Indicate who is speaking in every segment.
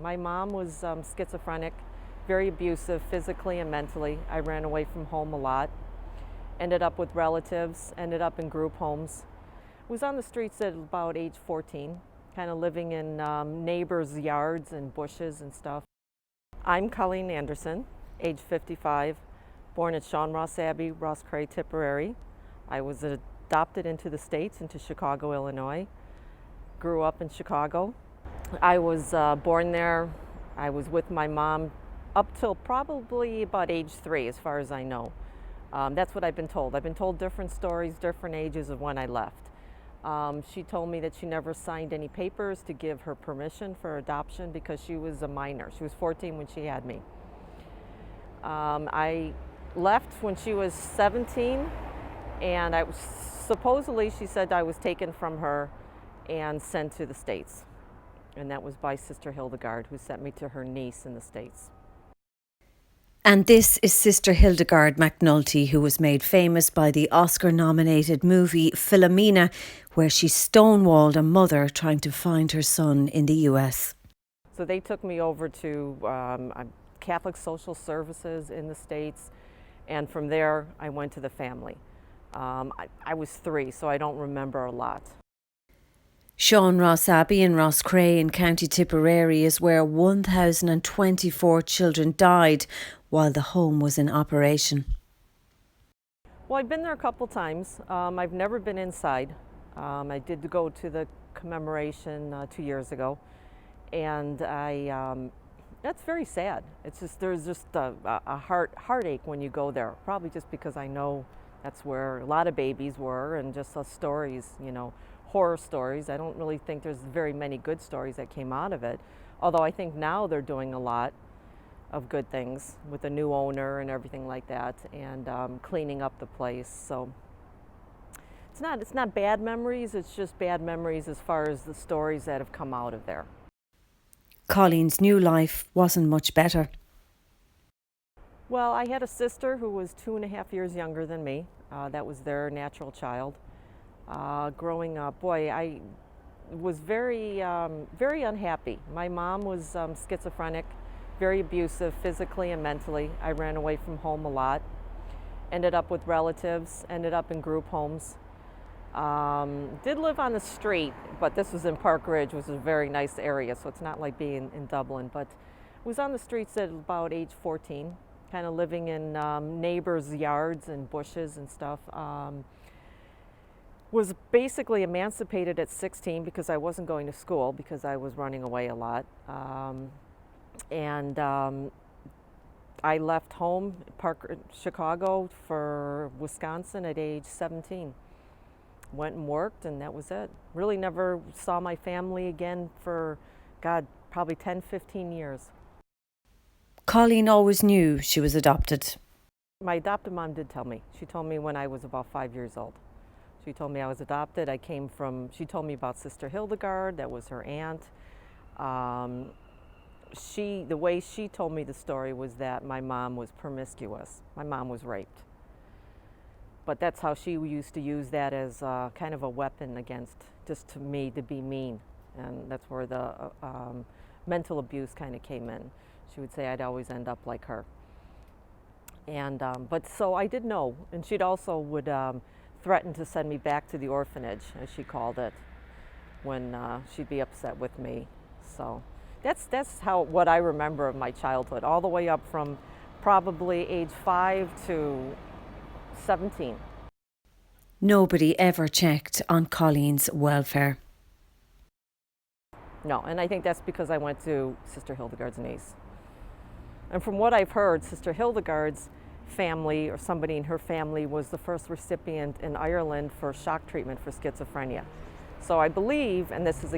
Speaker 1: My mom was schizophrenic, very abusive physically and mentally. I ran away from home a lot, ended up with relatives, ended up in group homes. Was on the streets at about age 14, kind of living in neighbors' yards and bushes and stuff. I'm Colleen Anderson, age 55, born at Sean Ross Abbey, Roscrea, Tipperary. I was adopted into the States, into Chicago, Illinois. Grew up in Chicago. I was born there. I was with my mom up till probably about age 3, as far as I know. That's what I've been told. I've been told different stories, different ages of when I left. She told me that she never signed any papers to give her permission for adoption because she was a minor. She was 14 when she had me. I left when she was 17, and supposedly she said I was taken from her and sent to the States. And that was by Sister Hildegard, who sent me to her niece in the States.
Speaker 2: And this is Sister Hildegard McNulty, who was made famous by the Oscar-nominated movie Philomena, where she stonewalled a mother trying to find her son in the US.
Speaker 1: So they took me over to Catholic Social Services in the States, and from there I went to the family. I was 3, so I don't remember a lot.
Speaker 2: Sean Ross Abbey in Roscrea in County Tipperary is where 1,024 children died while the home was in operation.
Speaker 1: Well, I've been there a couple times. I've never been inside. I did go to the commemoration 2 years ago, and that's very sad. It's just, there's just a heartache when you go there, probably just because I know that's where a lot of babies were, and just the stories, you know, horror stories. I don't really think there's very many good stories that came out of it, although I think now they're doing a lot of good things with the new owner and everything like that, and cleaning up the place. So it's not bad memories, it's just bad memories as far as the stories that have come out of there.
Speaker 2: Colleen's new life wasn't much better.
Speaker 1: Well, I had a sister who was 2.5 years younger than me. That was their natural child. Growing up, boy, I was very unhappy. My mom was schizophrenic, very abusive physically and mentally. I ran away from home a lot, ended up with relatives, ended up in group homes. Did live on the street, but this was in Park Ridge, which was a very nice area, so it's not like being in Dublin, but was on the streets at about age 14, kind of living in neighbors' yards and bushes and stuff. Was basically emancipated at 16 because I wasn't going to school because I was running away a lot. I left home, Chicago, for Wisconsin at age 17. Went and worked, and that was it. Really never saw my family again for, God, probably 10, 15 years.
Speaker 2: Colleen always knew she was adopted.
Speaker 1: My adopted mom did tell me. She told me when I was about 5 years old. She told me I was adopted. She told me about Sister Hildegard, that was her aunt. The way she told me the story was that my mom was promiscuous. My mom was raped. But that's how she used to use that as kind of a weapon against just to me, to be mean. And that's where the mental abuse kind of came in. She would say I'd always end up like her. And but so I did know, and she'd also would threatened to send me back to the orphanage, as she called it, when she'd be upset with me. So that's what I remember of my childhood, all the way up from probably age 5 to 17.
Speaker 2: Nobody ever checked on Colleen's welfare.
Speaker 1: No, and I think that's because I went to Sister Hildegard's niece. And from what I've heard, Sister Hildegard's family, or somebody in her family, was the first recipient in Ireland for shock treatment for schizophrenia. So I believe, and this is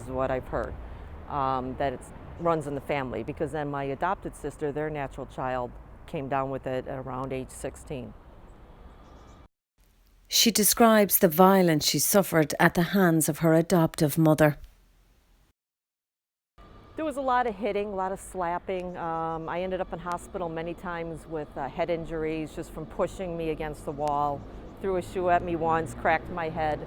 Speaker 1: what I've heard, that it runs in the family, because then my adopted sister, their natural child, came down with it at around age 16.
Speaker 2: She describes the violence she suffered at the hands of her adoptive mother.
Speaker 1: There was a lot of hitting, a lot of slapping. I ended up in hospital many times with head injuries just from pushing me against the wall. Threw a shoe at me once, cracked my head.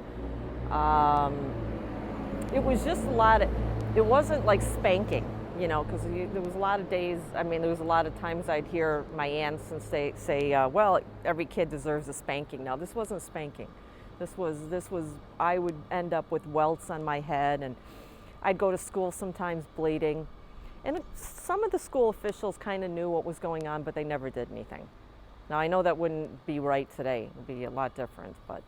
Speaker 1: It was just a lot of, it wasn't like spanking. It you know, because there was a lot of days, I mean, there was a lot of times I'd hear my aunts and say, well, every kid deserves a spanking. Now, this wasn't spanking. This was, I would end up with welts on my head, and I'd go to school sometimes bleeding. And some of the school officials kind of knew what was going on, but they never did anything. Now, I know that wouldn't be right today. It would be a lot different, but.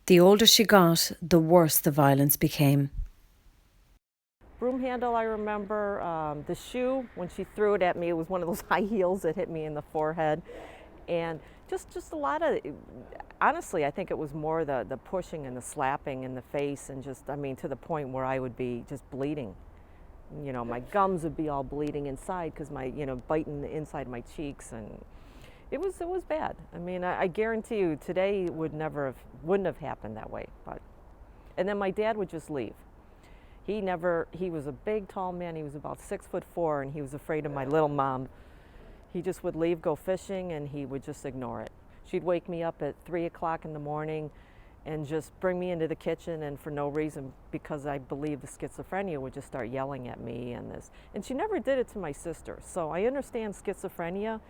Speaker 2: The older she got, the worse the violence became.
Speaker 1: Broom handle, I remember. The shoe, when she threw it at me, it was one of those high heels that hit me in the forehead. And just a lot of, honestly, I think it was more the pushing and the slapping in the face, and just, I mean, to the point where I would be just bleeding. You know, my gums would be all bleeding inside because my, you know, biting the inside of my cheeks, and it was bad. I mean, I guarantee you today it wouldn't have happened that way. But, and then my dad would just leave. He was a big, tall man. He was about 6'4", and he was afraid of my little mom. He just would leave, go fishing, and he would just ignore it. She'd wake me up at 3 o'clock in the morning and just bring me into the kitchen, and for no reason, because I believe the schizophrenia, would just start yelling at me and this. And she never did it to my sister. So I understand schizophrenia.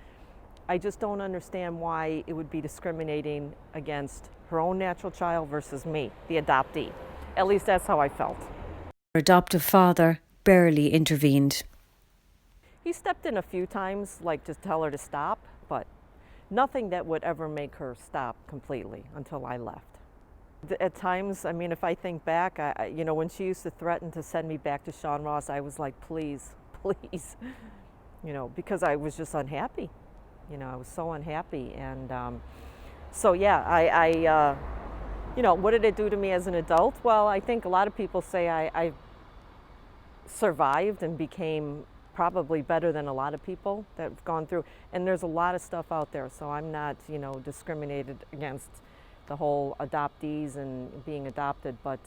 Speaker 1: I just don't understand why it would be discriminating against her own natural child versus me, the adoptee. At least that's how I felt.
Speaker 2: Her adoptive father barely intervened.
Speaker 1: He stepped in a few times, like to tell her to stop, but nothing that would ever make her stop completely until I left. At times, I mean, if I think back, you know, when she used to threaten to send me back to Sean Ross, I was like, please, please, you know, because I was just unhappy. You know, I was so unhappy. And so, yeah, you know, what did it do to me as an adult? Well, I think a lot of people say I survived and became probably better than a lot of people that have gone through. And there's a lot of stuff out there, so I'm not, you know, discriminated against the whole adoptees and being adopted, but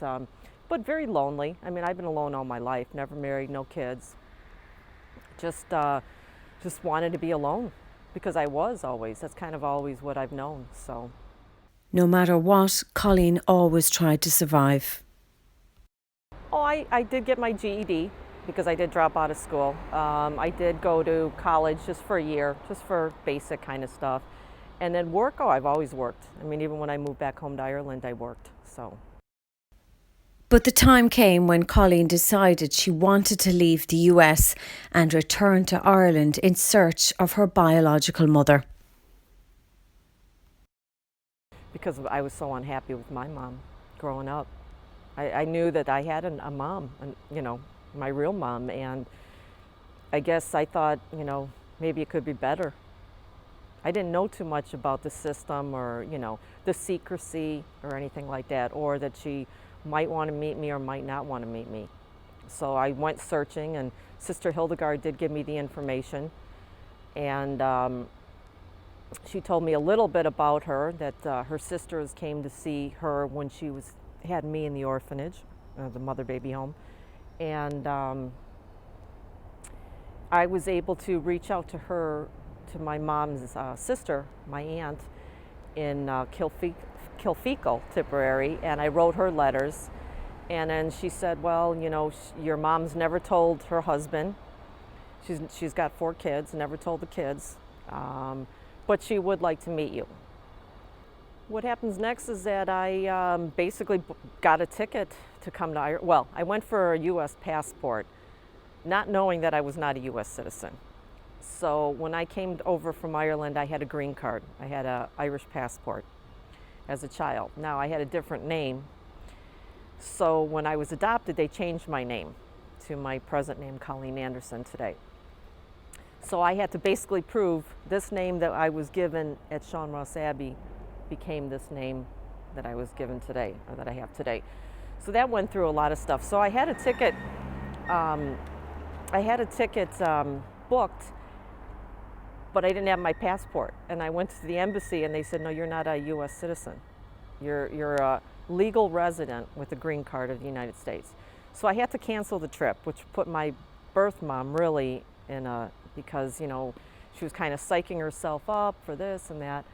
Speaker 1: very lonely. I mean, I've been alone all my life, never married, no kids. Just wanted to be alone, because I was always. That's kind of always what I've known, so.
Speaker 2: No matter what, Colleen always tried to survive.
Speaker 1: Oh, I did get my GED, because I did drop out of school. I did go to college just for a year, just for basic kind of stuff. And then work, oh, I've always worked. I mean, even when I moved back home to Ireland, I worked, so.
Speaker 2: But the time came when Colleen decided she wanted to leave the US and return to Ireland in search of her biological mother.
Speaker 1: Because I was so unhappy with my mom growing up. I knew that I had a mom, you know, my real mom, and I guess I thought, you know, maybe it could be better. I didn't know too much about the system, or, you know, the secrecy or anything like that, or that she might want to meet me or might not want to meet me. So I went searching, and Sister Hildegard did give me the information, and she told me a little bit about her, that her sisters came to see her when she had me in the orphanage, the mother-baby home, and I was able to reach out to her, to my mom's sister, my aunt, in Kilfeacle, Tipperary, and I wrote her letters. And then she said, well, you know, your mom's never told her husband. She's got 4 kids, never told the kids, but she would like to meet you. What happens next is that I basically got a ticket to come to Ireland. Well, I went for a U.S. passport, not knowing that I was not a U.S. citizen. So when I came over from Ireland, I had a green card. I had an Irish passport as a child. Now, I had a different name. So when I was adopted, they changed my name to my present name, Colleen Anderson, today. So I had to basically prove this name that I was given at Sean Ross Abbey became this name that I was given today, or that I have today. So that went through a lot of stuff. So I had a ticket, booked, but I didn't have my passport. And I went to the embassy, and they said, no, you're not a U.S. citizen. You're a legal resident with a green card of the United States. So I had to cancel the trip, which put my birth mom really in a, because, you know, she was kind of psyching herself up for this and that.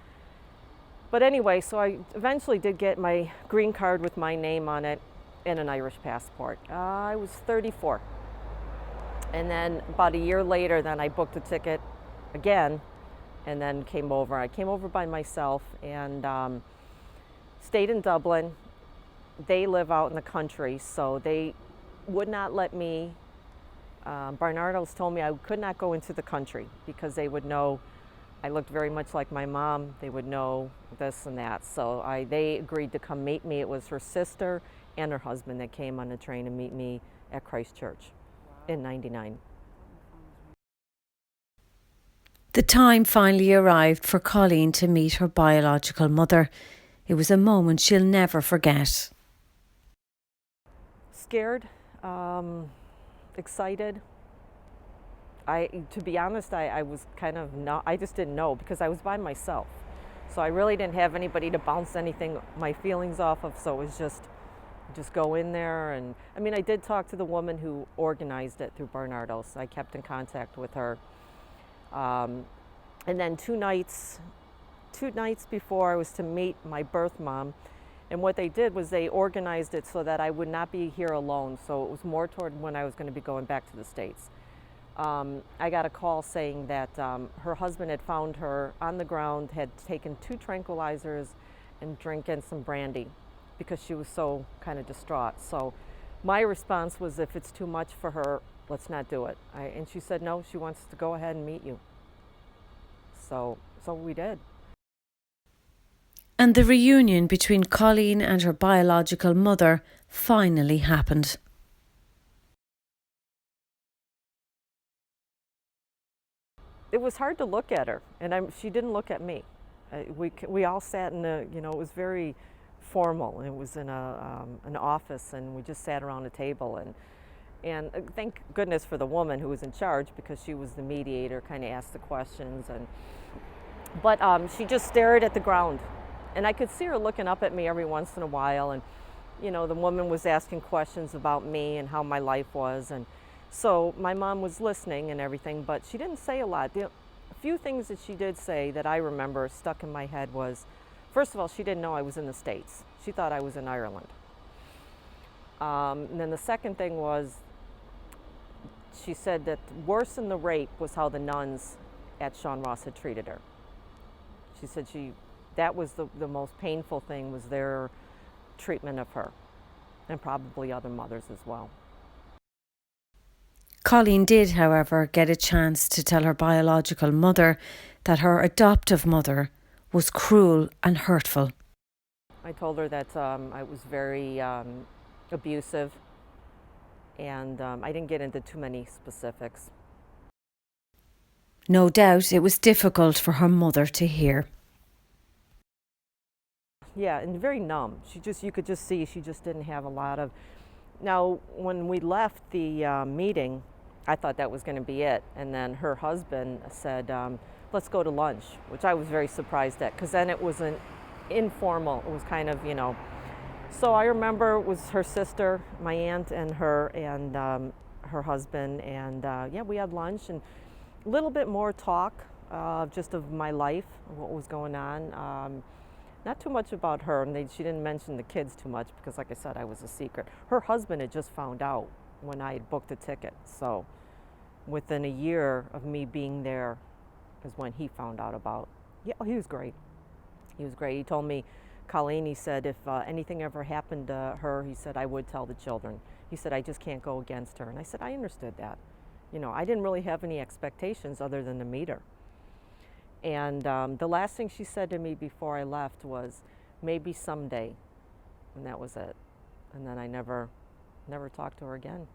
Speaker 1: But anyway, so I eventually did get my green card with my name on it and an Irish passport. I was 34. And then about a year later, then I booked a ticket again and then came over. I came over by myself and stayed in Dublin. They live out in the country, so they would not let me. Barnardo's told me I could not go into the country because they would know I looked very much like my mom. They would know this and that. So they agreed to come meet me. It was her sister and her husband that came on the train to meet me at Christchurch in '99.
Speaker 2: The time finally arrived for Colleen to meet her biological mother. It was a moment she'll never forget.
Speaker 1: Scared, excited. To be honest, I was kind of not, I just didn't know because I was by myself. So I really didn't have anybody to bounce anything, my feelings off of, so it was just go in there. And I mean, I did talk to the woman who organized it through Barnardo's. I kept in contact with her. And then two nights before I was to meet my birth mom, and what they did was they organized it so that I would not be here alone. So it was more toward when I was going to be going back to the States. I got a call saying that her husband had found her on the ground, had taken 2 tranquilizers and drinking some brandy because she was so kind of distraught. So my response was, if it's too much for her, let's not do it. And she said, no, she wants to go ahead and meet you. So we did.
Speaker 2: And the reunion between Colleen and her biological mother finally happened.
Speaker 1: It was hard to look at her, and she didn't look at me. We all sat in a, it was very formal. It was in an office, and we just sat around a table. And thank goodness for the woman who was in charge, because she was the mediator, kind of asked the questions. But she just stared at the ground. And I could see her looking up at me every once in a while. And, the woman was asking questions about me and how my life was. And so my mom was listening and everything, but she didn't say a lot. A few things that she did say that I remember stuck in my head was, first of all, she didn't know I was in the States. She thought I was in Ireland. And then the second thing was, she said that worse than the rape was how the nuns at Sean Ross had treated her. She said that was the most painful thing, was their treatment of her, and probably other mothers as well.
Speaker 2: Colleen did, however, get a chance to tell her biological mother that her adoptive mother was cruel and hurtful.
Speaker 1: I told her that I was very abusive, and I didn't get into too many specifics.
Speaker 2: No doubt it was difficult for her mother to hear.
Speaker 1: Yeah, and very numb. You could just see she just didn't have a lot of. Now, when we left the meeting, I thought that was going to be it. And then her husband said, let's go to lunch, which I was very surprised at, because then it was an informal, it was kind of, So I remember it was her sister, my aunt, and her husband, and yeah, we had lunch and a little bit more talk just of my life, what was going on. Not too much about her, and she didn't mention the kids too much because, like I said, I was a secret. Her husband had just found out when I had booked a ticket, so within a year of me being there is when he found out about. Yeah, he was great. He was great. He told me, Colleen, he said, if anything ever happened to her, he said, I would tell the children. He said, I just can't go against her. And I said, I understood that. I didn't really have any expectations other than to meet her. And the last thing she said to me before I left was, maybe someday. And that was it. And then I never talked to her again.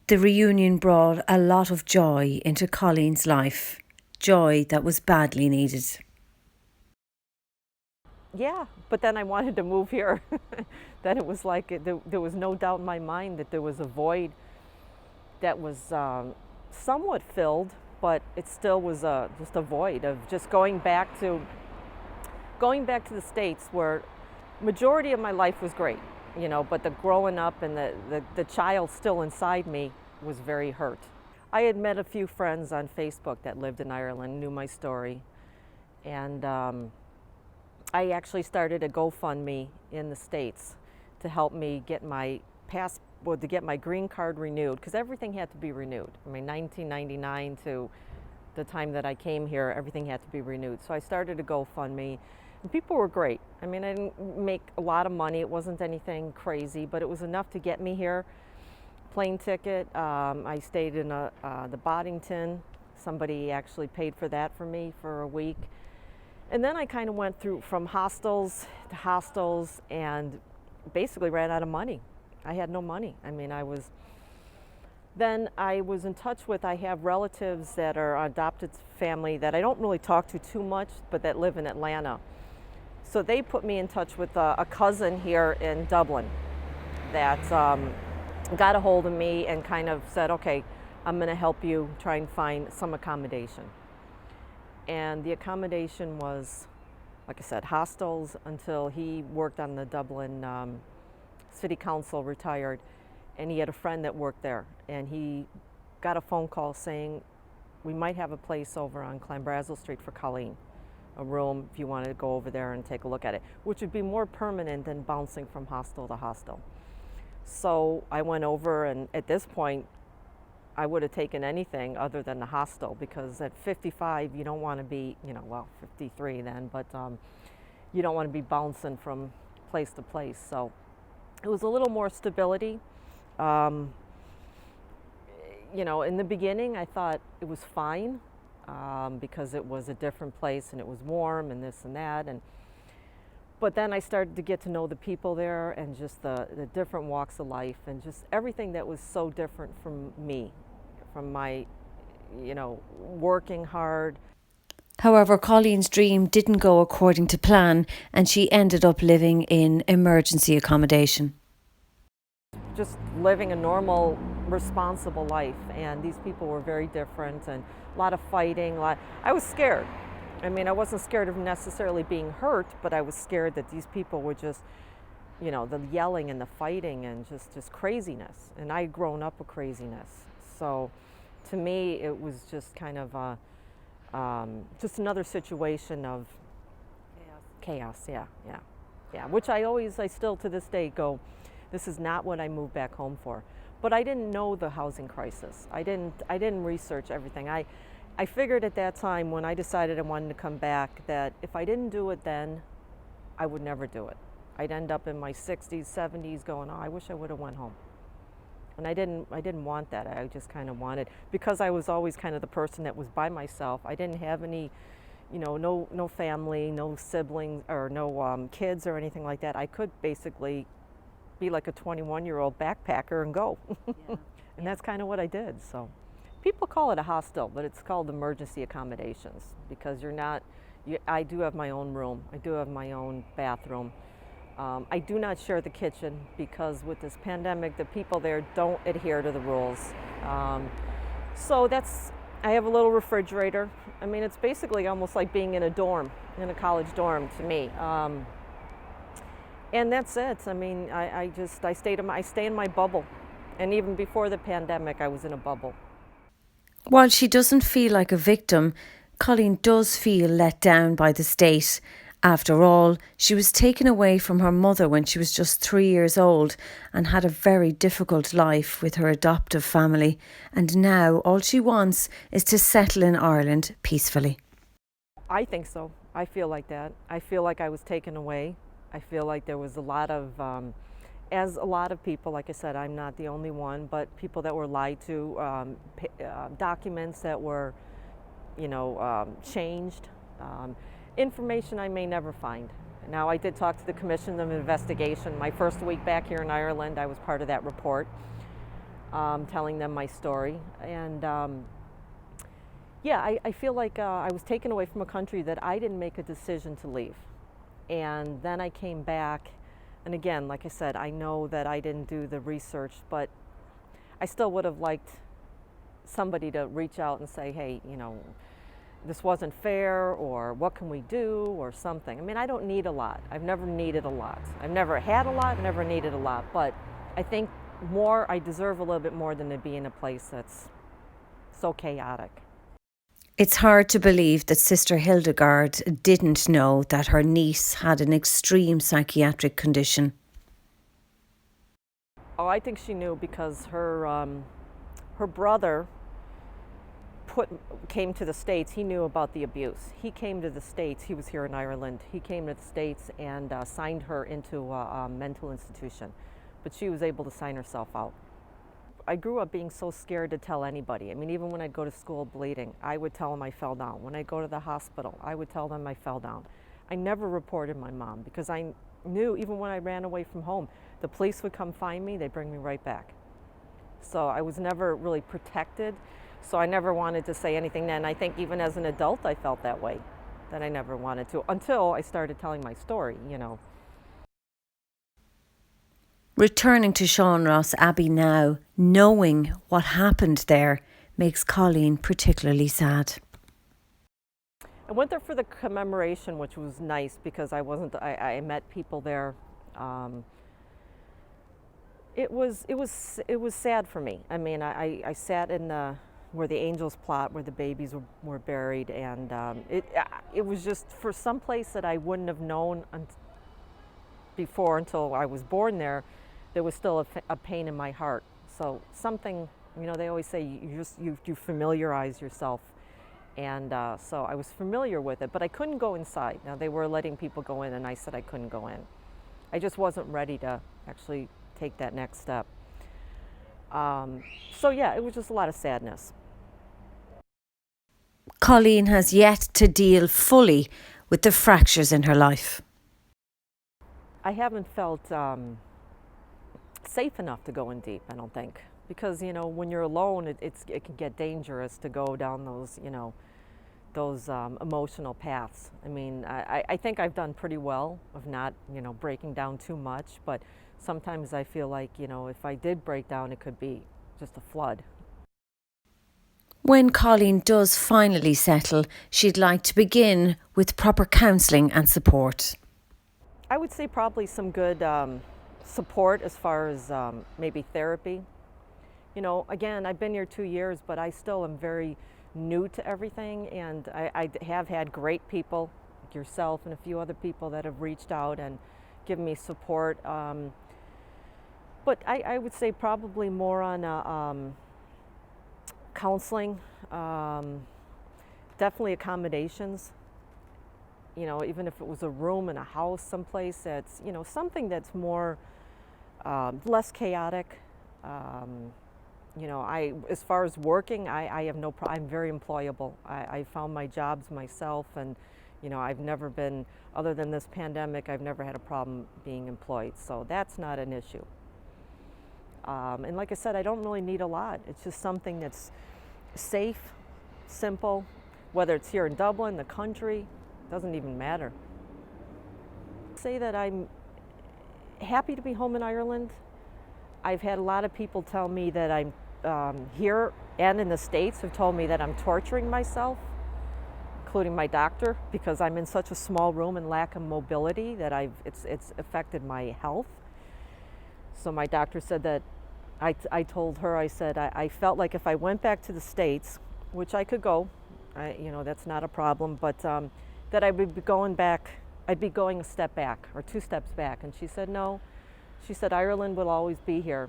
Speaker 2: The reunion brought a lot of joy into Colleen's life. Joy that was badly needed.
Speaker 1: Yeah, but then I wanted to move here. Then it was like, there was no doubt in my mind that there was a void that was somewhat filled, but it still was just a void of just going back to the States, where majority of my life was great, but the growing up and the child still inside me was very hurt. I had met a few friends on Facebook that lived in Ireland, knew my story, and I actually started a GoFundMe in the States to help me get my to get my green card renewed, because everything had to be renewed. From 1999 to the time that I came here, everything had to be renewed. So I started a GoFundMe, and people were great. I mean, I didn't make a lot of money. It wasn't anything crazy, but it was enough to get me here. Plane ticket. I stayed in the Boddington. Somebody actually paid for that for me for a week. And then I kind of went through from hostels to hostels and basically ran out of money. I had no money. I mean, then I was in touch with, I have relatives that are adopted family that I don't really talk to too much, but that live in Atlanta. So they put me in touch with a cousin here in Dublin that got a hold of me and kind of said, okay, I'm going to help you try and find some accommodation. And the accommodation was, like I said, hostels until he worked on the Dublin City Council, retired, and he had a friend that worked there. And he got a phone call saying, we might have a place over on Clanbrassil Street for Colleen, a room if you wanted to go over there and take a look at it, which would be more permanent than bouncing from hostel to hostel. So I went over, and at this point, I would have taken anything other than the hostel, because at 55, you don't want to be, well, 53 then, but you don't want to be bouncing from place to place. So it was a little more stability. In the beginning, I thought it was fine because it was a different place and it was warm and this and that. But then I started to get to know the people there and just the different walks of life and just everything that was so different from me, from my, working hard.
Speaker 2: However, Colleen's dream didn't go according to plan, and she ended up living in emergency accommodation.
Speaker 1: Just living a normal, responsible life, and these people were very different, and a lot of fighting. I was scared. I mean, I wasn't scared of necessarily being hurt, but I was scared that these people would just, the yelling and the fighting and just craziness. And I'd grown up with craziness. So to me, it was just kind of just another situation of chaos. Yeah. Which I still to this day go, this is not what I moved back home for. But I didn't know the housing crisis. I didn't research everything. I figured at that time when I decided I wanted to come back that if I didn't do it then, I would never do it. I'd end up in my 60s, 70s going, oh, I wish I would have went home. And I didn't want that. I just kind of wanted, because I was always kind of the person that was by myself. I didn't have any, no family, no siblings, or no kids or anything like that. I could basically be like a 21-year-old backpacker and go. Yeah. And that's kind of what I did. So people call it a hostel, but it's called emergency accommodations because I do have my own room. I do have my own bathroom. I do not share the kitchen because with this pandemic, the people there don't adhere to the rules. So I have a little refrigerator. I mean, it's basically almost like being in a dorm, in a college dorm to me. And that's it. I mean, I stay in my bubble. And even before the pandemic, I was in a bubble.
Speaker 2: While she doesn't feel like a victim, Colleen does feel let down by the state. After all, she was taken away from her mother when she was just 3 years old and had a very difficult life with her adoptive family. And now all she wants is to settle in Ireland peacefully.
Speaker 1: I think so. I feel like that. I feel like I was taken away. I feel like there was a lot of, as a lot of people, like I said, I'm not the only one, but people that were lied to, documents that were, changed, information I may never find. Now, I did talk to the Commission of Investigation. My first week back here in Ireland, I was part of that report, telling them my story. And I feel like I was taken away from a country that I didn't make a decision to leave. And then I came back, and again, like I said, I know that I didn't do the research, but I still would have liked somebody to reach out and say, hey, this wasn't fair, or what can we do, or something. I mean, I don't need a lot. I've never needed a lot. I've never had a lot, never needed a lot, but I think I deserve a little bit more than to be in a place that's so chaotic.
Speaker 2: It's hard to believe that Sister Hildegard didn't know that her niece had an extreme psychiatric condition.
Speaker 1: Oh, I think she knew because her brother came to the States. He knew about the abuse. He came to the States. He was here in Ireland. He came to the States and signed her into a mental institution, but she was able to sign herself out. I grew up being so scared to tell anybody. I mean, even when I'd go to school bleeding, I would tell them I fell down. When I go to the hospital, I would tell them I fell down. I never reported my mom because I knew even when I ran away from home, the police would come find me, they'd bring me right back. So I was never really protected, so I never wanted to say anything then. I think even as an adult I felt that way, that I never wanted to, until I started telling my story, you know.
Speaker 2: Returning to Sean Ross Abbey now, knowing what happened there, makes Colleen particularly sad.
Speaker 1: I went there for the commemoration, which was nice because I met people there. It was sad for me. I mean, I sat in where the angels plot, where the babies were buried, and it was just for some place that I wouldn't have known before until I was born there. There was still a pain in my heart. So something, you know, they always say you familiarize yourself, and so I was familiar with it, but I couldn't go inside. Now they were letting people go in, and I said I couldn't go in. I just wasn't ready to actually take that next step. So yeah, it was just a lot of sadness.
Speaker 2: Colleen has yet to deal fully with the fractures in her life.
Speaker 1: I haven't felt safe enough to go in deep, I don't think. Because, you know, when you're alone, it can get dangerous to go down those, you know, those emotional paths. I mean, I think I've done pretty well of not, you know, breaking down too much, but sometimes I feel like, you know, if I did break down, it could be just a flood.
Speaker 2: When Colleen does finally settle, she'd like to begin with proper counselling and support.
Speaker 1: I would say probably some good support as far as maybe therapy. You know, again, I've been here 2 years, but I still am very new to everything, and I have had great people, like yourself and a few other people that have reached out and given me support. But I would say probably more on counseling, definitely accommodations. You know, even if it was a room in a house someplace that's, you know, something that's more, less chaotic. You know, as far as working, I have no problem. I'm very employable. I found my jobs myself, and, you know, I've never been, other than this pandemic, I've never had a problem being employed. So that's not an issue. And like I said, I don't really need a lot. It's just something that's safe, simple, whether it's here in Dublin, the country, doesn't even matter. Say that I'm happy to be home in Ireland. I've had a lot of people tell me that I'm here and in the States have told me that I'm torturing myself, including my doctor, because I'm in such a small room and lack of mobility that it's affected my health. So my doctor said that, I told her, I said, I felt like if I went back to the States, which I could go, you know, that's not a problem, but that I would be going back, I'd be going a step back or 2 steps back. And she said, no. She said, Ireland will always be here.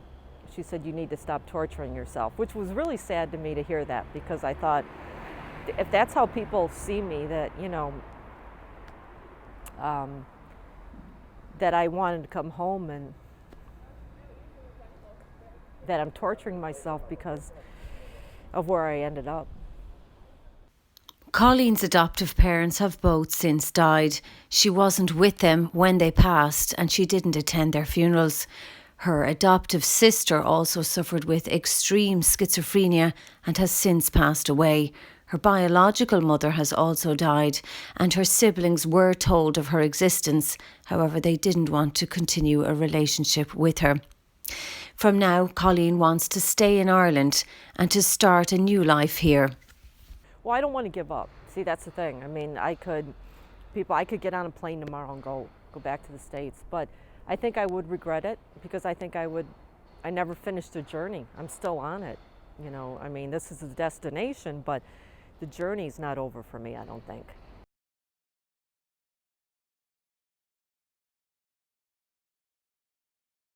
Speaker 1: She said, you need to stop torturing yourself, which was really sad to me to hear that, because I thought, if that's how people see me, that, you know, that I wanted to come home and that I'm torturing myself because of where I ended up.
Speaker 2: Colleen's adoptive parents have both since died. She wasn't with them when they passed, and she didn't attend their funerals. Her adoptive sister also suffered with extreme schizophrenia and has since passed away. Her biological mother has also died, and her siblings were told of her existence. However, they didn't want to continue a relationship with her. From now, Colleen wants to stay in Ireland and to start a new life here.
Speaker 1: Well, I don't want to give up. See, that's the thing. I mean, I could get on a plane tomorrow and go back to the States, but I think I would regret it, because I think I never finished the journey. I'm still on it. You know, I mean, this is a destination, but the journey's not over for me, I don't think.